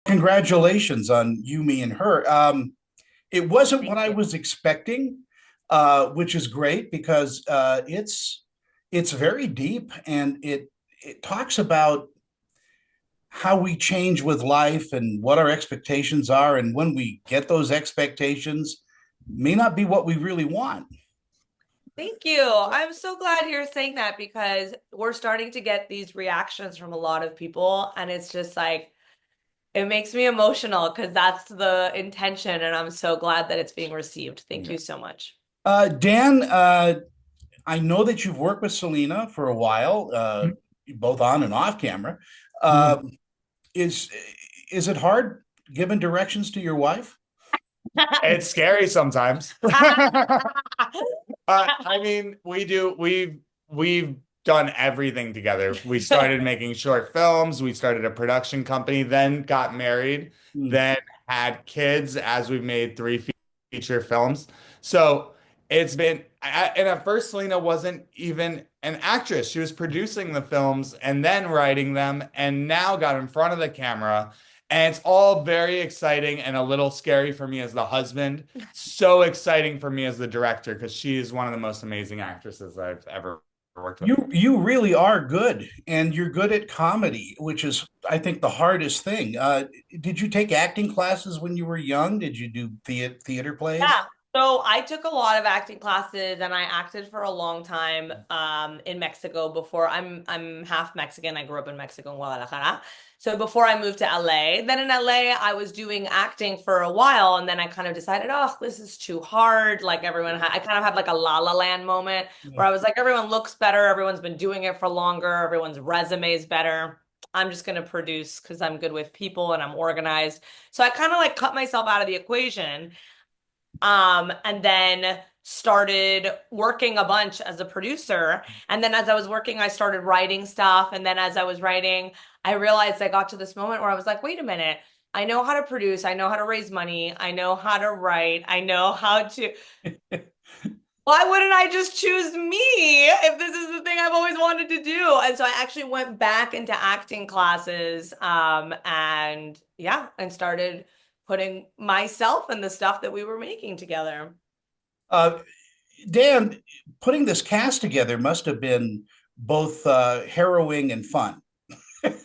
congratulations on You, Me, and Her. It wasn't Thank what I you. was expecting, which is great because it's very deep and it talks about how we change with life and what our expectations are, and when we get those expectations, may not be what we really want. Thank you. I'm so glad you're saying that because we're starting to get these reactions from a lot of people, and it's just like it makes me emotional because that's the intention, and I'm so glad that it's being received. Thank Yeah. you so much. Dan, I know that you've worked with Selena for a while, both on and off camera. Mhm. Um, is is it hard giving directions to your wife? It's scary sometimes. I mean, we've done everything together. We started making short films, we started a production company, then got married, Hmm. then had kids as we've made three feature films. So it's been, and at first Selena wasn't even an actress. She was producing the films and then writing them, and now got in front of the camera. And it's all very exciting and a little scary for me as the husband. So exciting for me as the director because she is one of the most amazing actresses I've ever worked with. You really are good, and you're good at comedy, which is, I think, the hardest thing. Did you take acting classes when you were young? Did you do theater plays? Yeah. So I took a lot of acting classes and I acted for a long time in Mexico before I'm half Mexican. I grew up in Mexico in Guadalajara. So before I moved to LA, then in LA I was doing acting for a while and then I kind of decided, oh, this is too hard. Like I kind of had like a La La Land moment Yeah. where I was like, everyone looks better, everyone's been doing it for longer, everyone's resume is better. I'm just going to produce because I'm good with people and I'm organized. So I kind of like cut myself out of the equation and then started working a bunch as a producer. And then as I was working, I started writing stuff. And then as I was writing, I realized I got to this moment where I was like, wait a minute. I know how to produce. I know how to raise money. I know how to write. I know how to. Why wouldn't I just choose me if this is the thing I've always wanted to do? And so I actually went back into acting classes, and yeah, and started putting myself in the stuff that we were making together. Uh, Dan, putting this cast together must have been both harrowing and fun.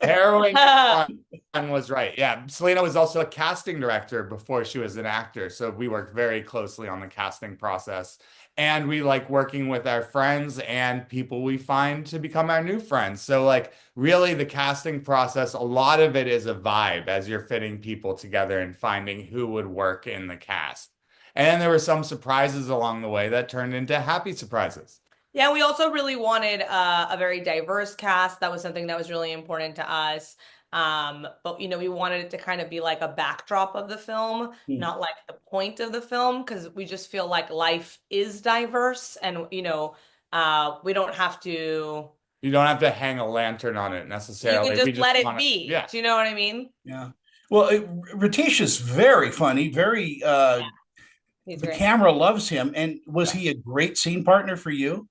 Harrowing fun was right. Yeah. Selena was also a casting director before she was an actor. So we worked very closely on the casting process. And we like working with our friends and people we find to become our new friends. So, like, really, the casting process, a lot of it is a vibe as you're fitting people together and finding who would work in the cast. And there were some surprises along the way that turned into happy surprises. Yeah, we also really wanted a very diverse cast. That was something that was really important to us. But we wanted it to kind of be like a backdrop of the film, Hmm. not like the point of the film, because we just feel like life is diverse, and we don't have to. You don't have to hang a lantern on it You can necessarily. We just just let it want to, be. yeah. Do you know what I mean? Yeah. Well, Ratish's very funny, very Yeah, he's the great. camera loves him. And was Yeah. he a great scene partner for you?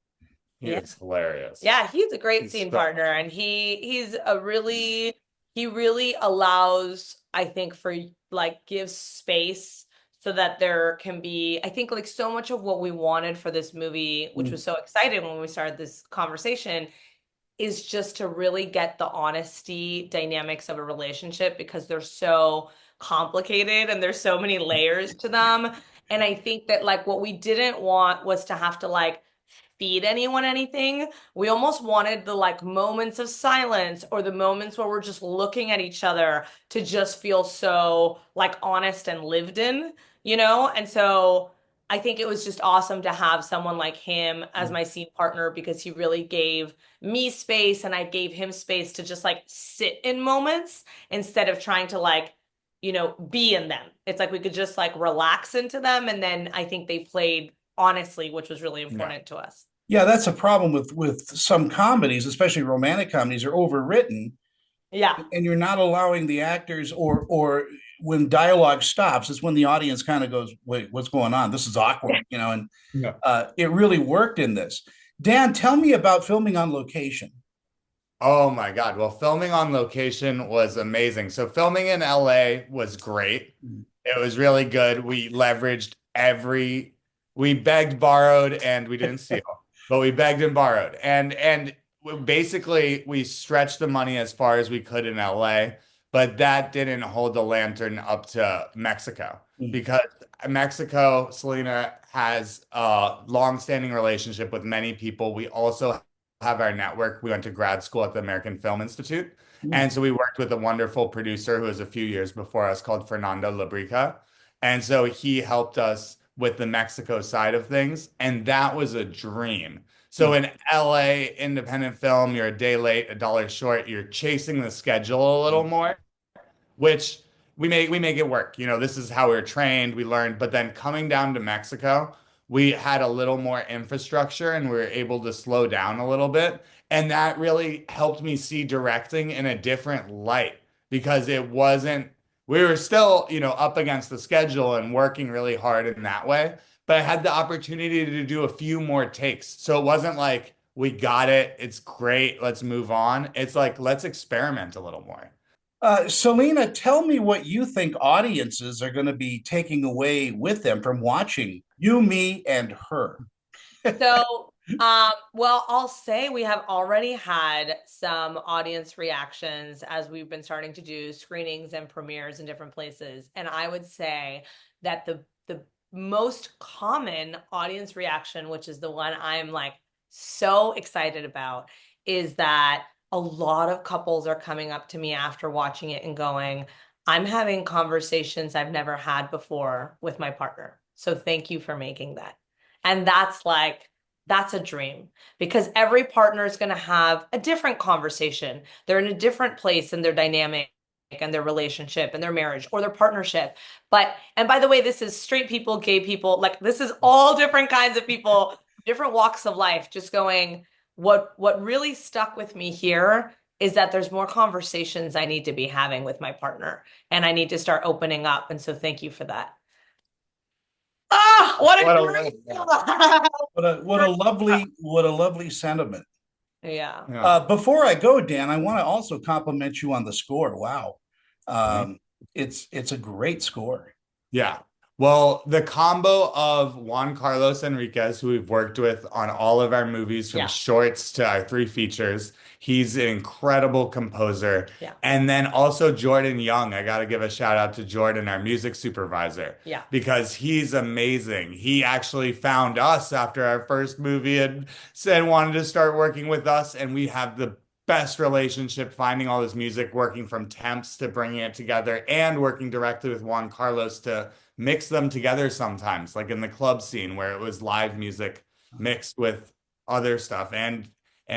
He Yeah. is hilarious. Yeah, he's a great He's scene so partner and he really allows, I think, for like gives space so that there can be, I think, like so much of what we wanted for this movie, which Mm. was so exciting when we started this conversation, is just to really get the honesty dynamics of a relationship because they're so complicated and there's so many layers to them. And I think that like what we didn't want was to have to like feed anyone anything. We almost wanted the like moments of silence or the moments where we're just looking at each other to just feel so like honest and lived in, you know? And so I think it was just awesome to have someone like him as my scene partner because he really gave me space and I gave him space to just like sit in moments instead of trying to like, be in them. It's like we could just like relax into them. And then I think they played honestly, which was really yeah. important to us. Yeah, that's a problem with some comedies, especially romantic comedies, are overwritten, Yeah. and you're not allowing the actors, or when dialogue stops, it's when the audience kind of goes, "Wait, what's going on? This is awkward," and Yeah. it really worked in this. Dan, tell me about filming on location. Oh my God. Well, filming on location was amazing. So filming in LA was great. It was really good. We begged, borrowed, and we didn't steal, but we begged and borrowed. And basically we stretched the money as far as we could in LA, but that didn't hold the lantern up to Mexico because Mexico, Selena has a long-standing relationship with many people. We also have our network. We went to grad school at the American Film Institute. And so we worked with a wonderful producer who was a few years before us called Fernando Labrica. And so he helped us with the Mexico side of things. And that was a dream. So in LA, independent film, you're a day late, a dollar short, you're chasing the schedule a little more, which we make it work. You know, this is how we are trained, we learned, but then coming down to Mexico, we had a little more infrastructure and we were able to slow down a little bit. And that really helped me see directing in a different light because it wasn't, we were still, up against the schedule and working really hard in that way, but I had the opportunity to do a few more takes. So it wasn't like, we got it, it's great, let's move on. It's like, let's experiment a little more. Selena, tell me what you think audiences are going to be taking away with them from watching You, Me, and Her. So, well, I'll say we have already had some audience reactions as we've been starting to do screenings and premieres in different places. And I would say that the most common audience reaction, which is the one I'm like so excited about, is that a lot of couples are coming up to me after watching it and going, I'm having conversations I've never had before with my partner. So thank you for making that. And that's a dream because every partner is going to have a different conversation. They're in a different place in their dynamic and their relationship and their marriage or their partnership. And by the way, this is straight people, gay people, like this is all different kinds of people, different walks of life, just going, what really stuck with me here is that there's more conversations I need to be having with my partner and I need to start opening up. And so thank you for that. Ah, what a What a great What a lovely sentiment. yeah. yeah. Before I go, Dan, I want to also compliment you on the score. Wow, um, it's a great score. Yeah. Well, the combo of Juan Carlos Enriquez, who we've worked with on all of our movies from Yeah. shorts to our three features, he's an incredible composer. Yeah. And then also Jordan Young. I got to give a shout out to Jordan, our music supervisor, Yeah. because he's amazing. He actually found us after our first movie and said wanted to start working with us. And we have the best relationship finding all this music, working from temps to bringing it together and working directly with Juan Carlos to mix them together sometimes, like in the club scene where it was live music mixed with other stuff. And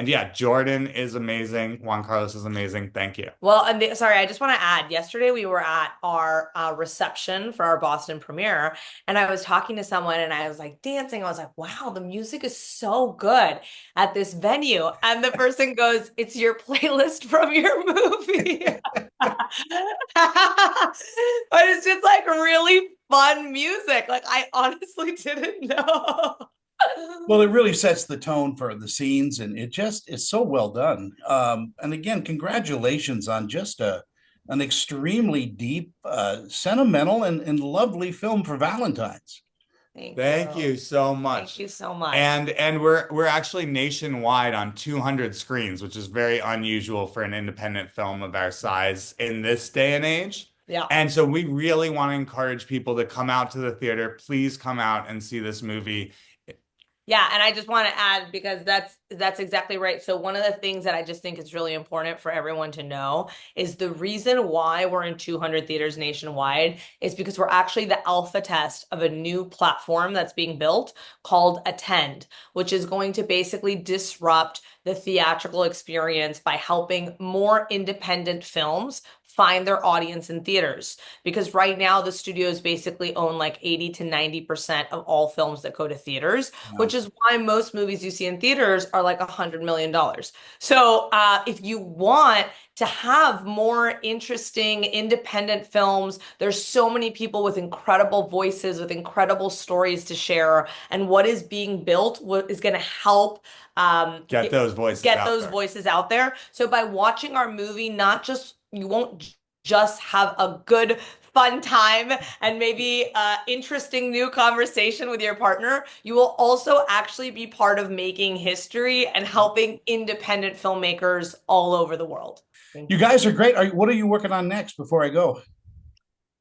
yeah, Jordan is amazing. Juan Carlos is amazing. Thank you. Well, and sorry, I just want to add, yesterday we were at our reception for our Boston premiere, and I was talking to someone and I was like dancing. I was like, wow, the music is so good at this venue. And the person goes, it's your playlist from your movie. But it's just like really fun music. Like I honestly didn't know. Well, it really sets the tone for the scenes, and it just is so well done. And again, congratulations on just an extremely deep, sentimental, and lovely film for Valentine's. Thank you so much. Thank you so much. And we're actually nationwide on 200 screens, which is very unusual for an independent film of our size in this day and age. Yeah. And so we really want to encourage people to come out to the theater. Please come out and see this movie. Yeah, and I just want to add because that's exactly right. So one of the things that I just think is really important for everyone to know is the reason why we're in 200 theaters nationwide is because we're actually the alpha test of a new platform that's being built called Attend, which is going to basically disrupt the theatrical experience by helping more independent films find their audience in theaters. Because right now the studios basically own like 80 to 90% of all films that go to theaters, which is why most movies you see in theaters are like $100 million. So if you want to have more interesting independent films. There's so many people with incredible voices, with incredible stories to share, and what is being built is going to help get those voices out there. So by watching our movie, not just you won't just have a good fun time and maybe interesting new conversation with your partner, you will also actually be part of making history and helping independent filmmakers all over the world. You guys are great. What are you working on next before I go?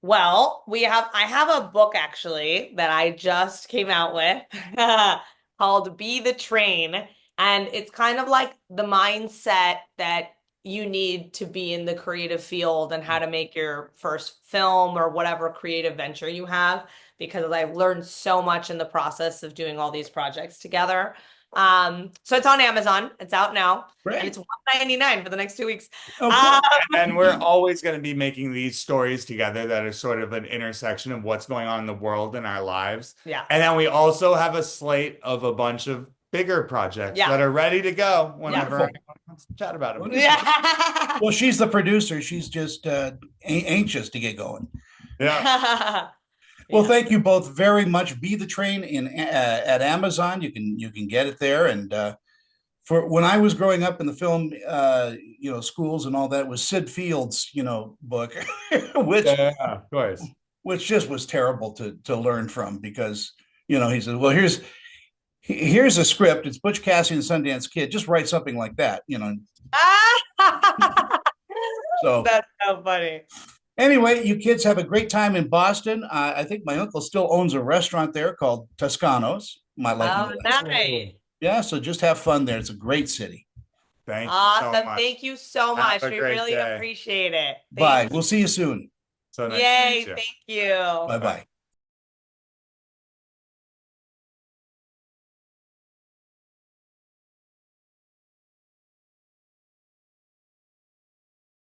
Well, I have a book actually that I just came out with called Be the Train. And it's kind of like the mindset that you need to be in the creative field and how to make your first film or whatever creative venture you have, because I've learned so much in the process of doing all these projects together. So it's on Amazon. It's out now. Great. And it's $1.99 for the next 2 weeks. Okay. And we're always going to be making these stories together that are sort of an intersection of what's going on in the world and our lives. Yeah. And then we also have a slate of a bunch of bigger projects that are ready to go whenever anyone wants to chat about them. Yeah. Well, she's the producer. She's just anxious to get going. Yeah. Well, thank you both very much. Be the Train at Amazon. You can get it there. And for when I was growing up in the film, schools and all that, was Sid Field's, book, which of course, which just was terrible to learn from, because he said, well, here's a script. It's Butch Cassidy and the Sundance Kid. Just write something like that, So that's so funny. Anyway, you kids have a great time in Boston. I think my uncle still owns a restaurant there called Toscano's. Oh, nice. Yeah, so just have fun there. It's a great city. Thank you awesome. so much. Thank you so much. We really day. appreciate it. Bye. We'll see you soon. So nice Yay. to meet you. Thank you. Bye-bye.